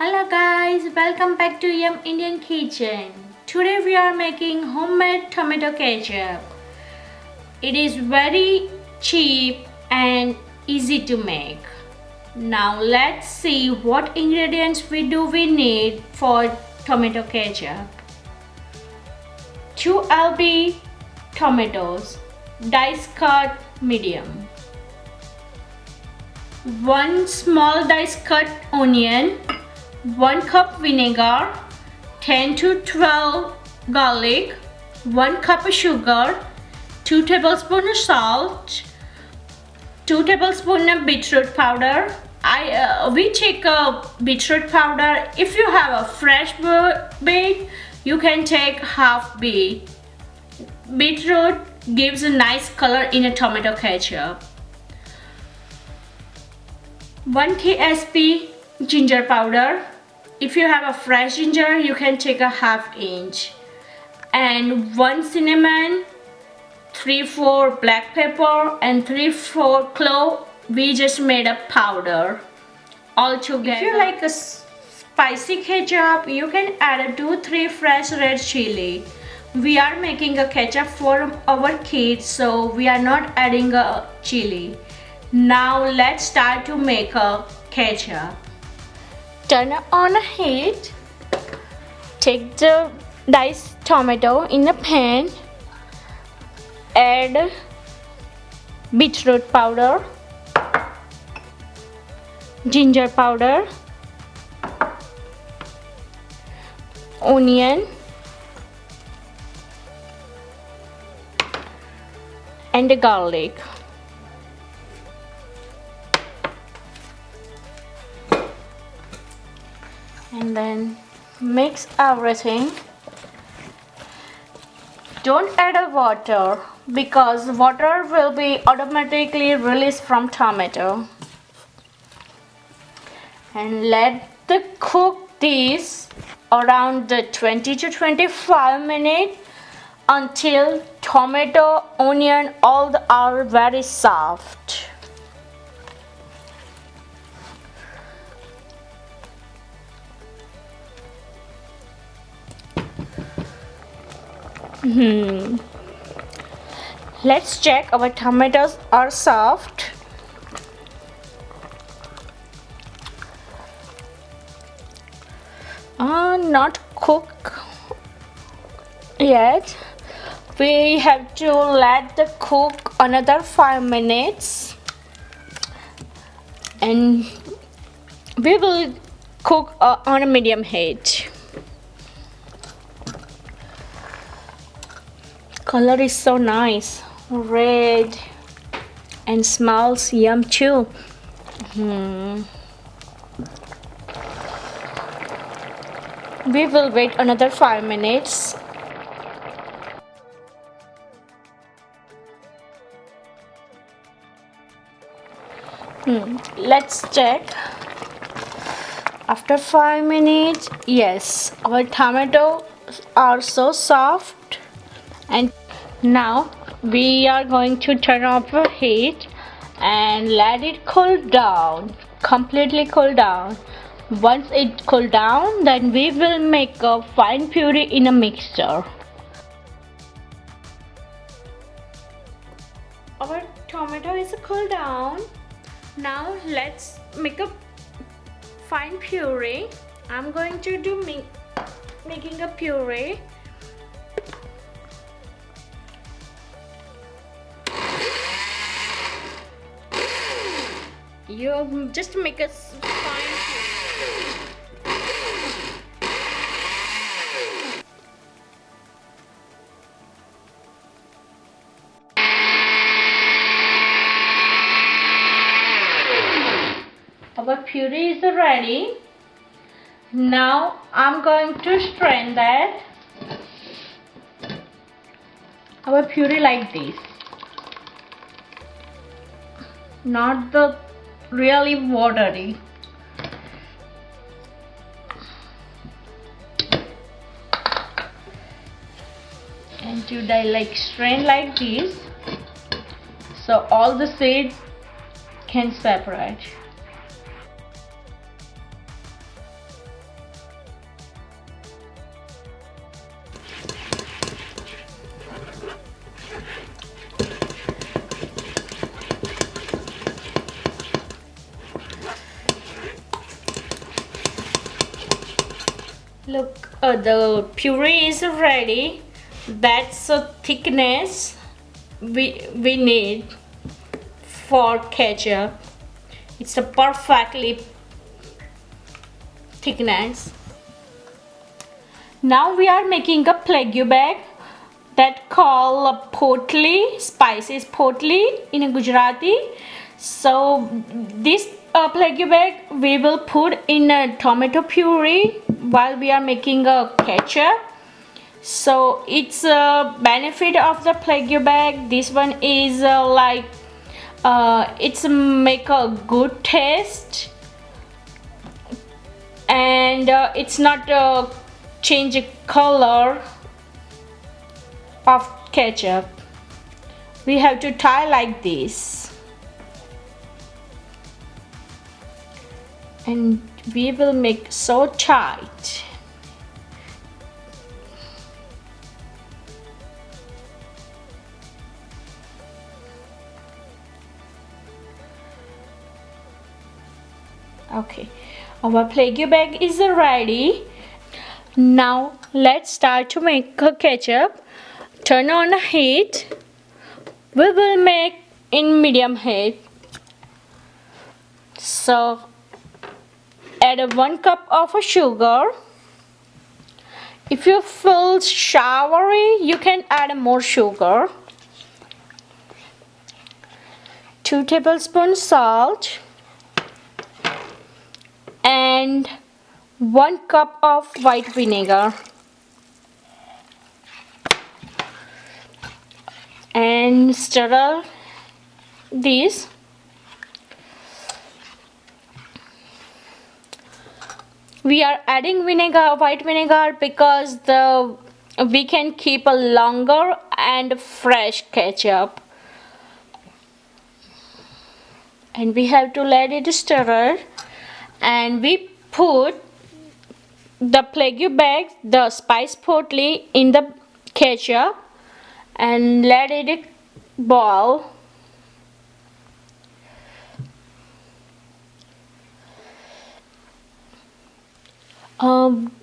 Hello guys, welcome back to Yum Indian Kitchen. Today we are making homemade tomato ketchup. It is very cheap and easy to make. Now let's see what ingredients we need for tomato ketchup. 2 LB tomatoes, dice cut medium. 1 small dice cut onion, 1 cup vinegar, 10 to 12 garlic, 1 cup of sugar, 2 tablespoons of salt, 2 tablespoons of beetroot powder. We take a beetroot powder. If you have a fresh beet, you can take half beet. Beetroot gives a nice color in a tomato ketchup. 1 tsp ginger powder. If you have a fresh ginger, you can take a half inch. And 1 cinnamon, 3-4 black pepper, and 3-4 clove. We just made a powder all together. If you like a spicy ketchup, you can add 2-3 fresh red chili. We are making a ketchup for our kids, so we are not adding a chili. Now let's start to make a ketchup. Turn on a heat. Take the diced tomato in a pan. Add beetroot powder, ginger powder, onion, and the garlic. And then mix everything. Don't add a water because water will be automatically released from tomato. And let the cook this around the 20 to 25 minutes until tomato, onion, all are very soft. Let's check our tomatoes are soft. Not cooked yet. We have to let the cook another 5 minutes, and we will cook on a medium heat. Color is so nice, red, and smells yum too. We will wait another 5 minutes. Let's check. After 5 minutes, yes, our tomatoes are so soft. And now we are going to turn off the heat and let it cool down, completely cool down. Once it cool down, then we will make a fine puree in a mixer. Our tomato is cooled down. Now let's make a fine puree. I'm going to do making a puree. You just make a fine puree. Our puree is ready. Now I'm going to strain that. Our puree like this. Not the really watery. And to like strain like this, so all the seeds can separate. Look, the puree is ready. That's the thickness we need for ketchup. It's a perfectly thickness. Now we are making a plague bag that called potli, spices potli in Gujarati. So this plague bag we will put in a tomato puree while we are making a ketchup. So it's a benefit of the plague bag. This one is it's make a good taste, and it's not change color of ketchup. We have to tie like this, and we will make so tight. Okay, our plague bag is ready. Now let's start to make a ketchup. Turn on the heat. We will make in medium heat. So add 1 cup of sugar. If you feel soury, you can add more sugar. 2 tablespoons salt and 1 cup of white vinegar, and stir this. We are adding white vinegar because we can keep a longer and fresh ketchup, and we have to let it stir. And we put the plague bag, the spice potli, in the ketchup and let it boil.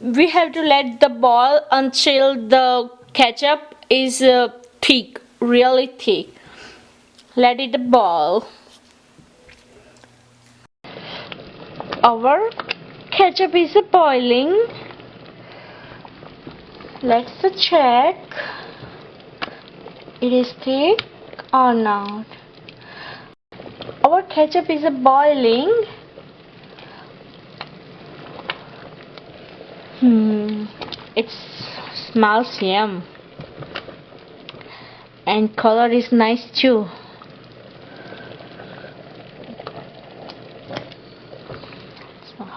We have to let the boil until the ketchup is thick, really thick. Let it boil. Our ketchup is boiling. Let's check. It is thick or not. Our ketchup is boiling. It smells yum, and color is nice too.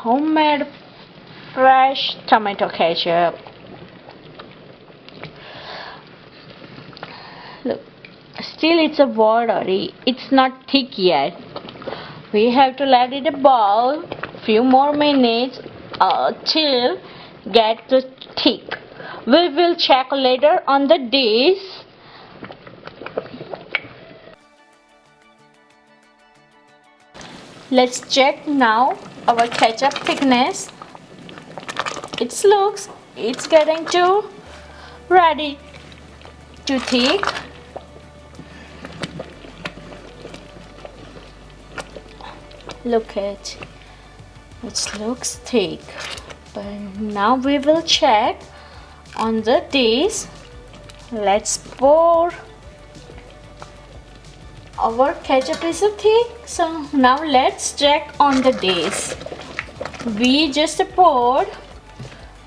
Homemade fresh tomato ketchup. Look, still it's a watery. It's not thick yet. We have to let it boil few more minutes till get thick. We will check later on the dish. Let's check now our ketchup thickness. It's getting to ready to thick. Look at it looks thick, but now we will check on the dish. Let's pour. Our ketchup is thick, so now let's check on the dish. We just poured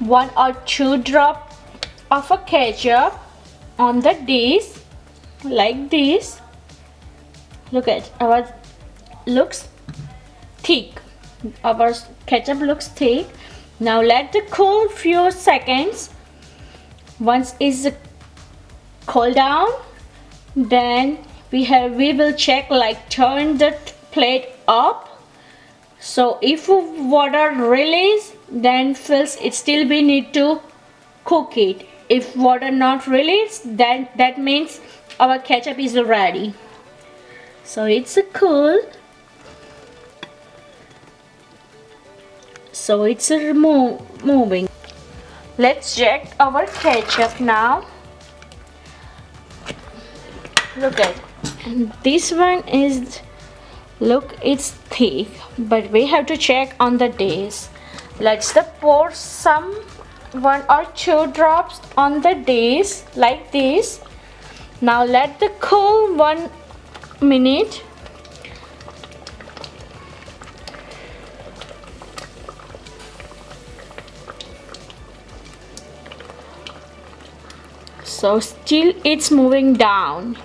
1 or 2 drops of a ketchup on the dish like this. Look at our looks thick. Our ketchup looks thick. Now let it cool few seconds. Once it's cool down, then we will check, like turn the plate up. So if water release, then it still we need to cook it. If water not released, then that means our ketchup is ready. So it's cool. So it's moving. Let's check our ketchup now. Look at this one is, look, it's thick, but we have to check on the days. Let's pour some 1 or 2 drops on the days like this. Now let the cool 1 minute. So still it's moving down.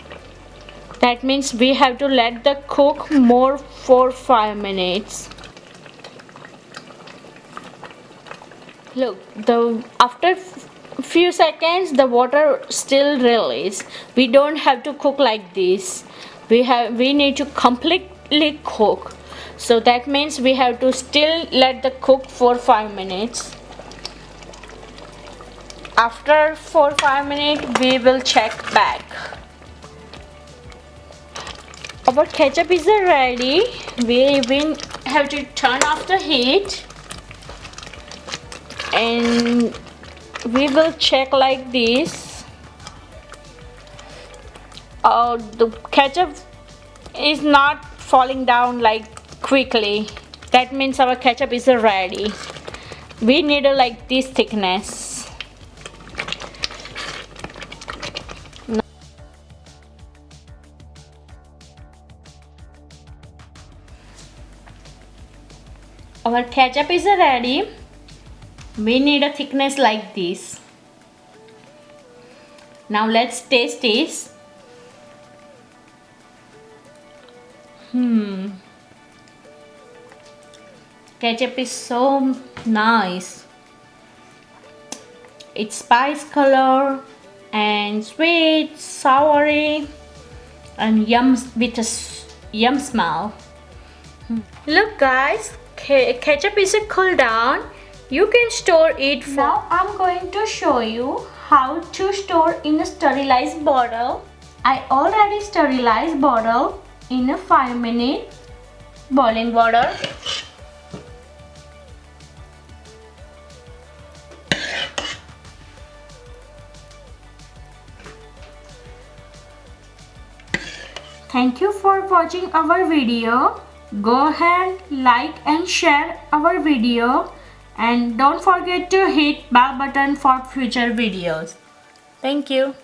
That means we have to let the cook more for 5 minutes. Look, after few seconds the water still release. We don't have to cook like this. We need to completely cook. So that means we have to still let the cook for 5 minutes. After 4-5 minutes we will check back. Our ketchup is ready. We have to turn off the heat and we will check like this. The ketchup is not falling down like quickly. That means our ketchup is ready. We need like this thickness. Our ketchup is ready. We need a thickness like this. Now let's taste this. Ketchup is so nice. It's spice color and sweet, soury, and yum with a yum smell. Look guys, ketchup is cool down. You can store it for. Now I'm going to show you how to store in a sterilized bottle. I already sterilized bottle in a 5-minute boiling water. Thank you for watching our video. Go ahead, like and share our video, and don't forget to hit bell button for future videos. Thank you.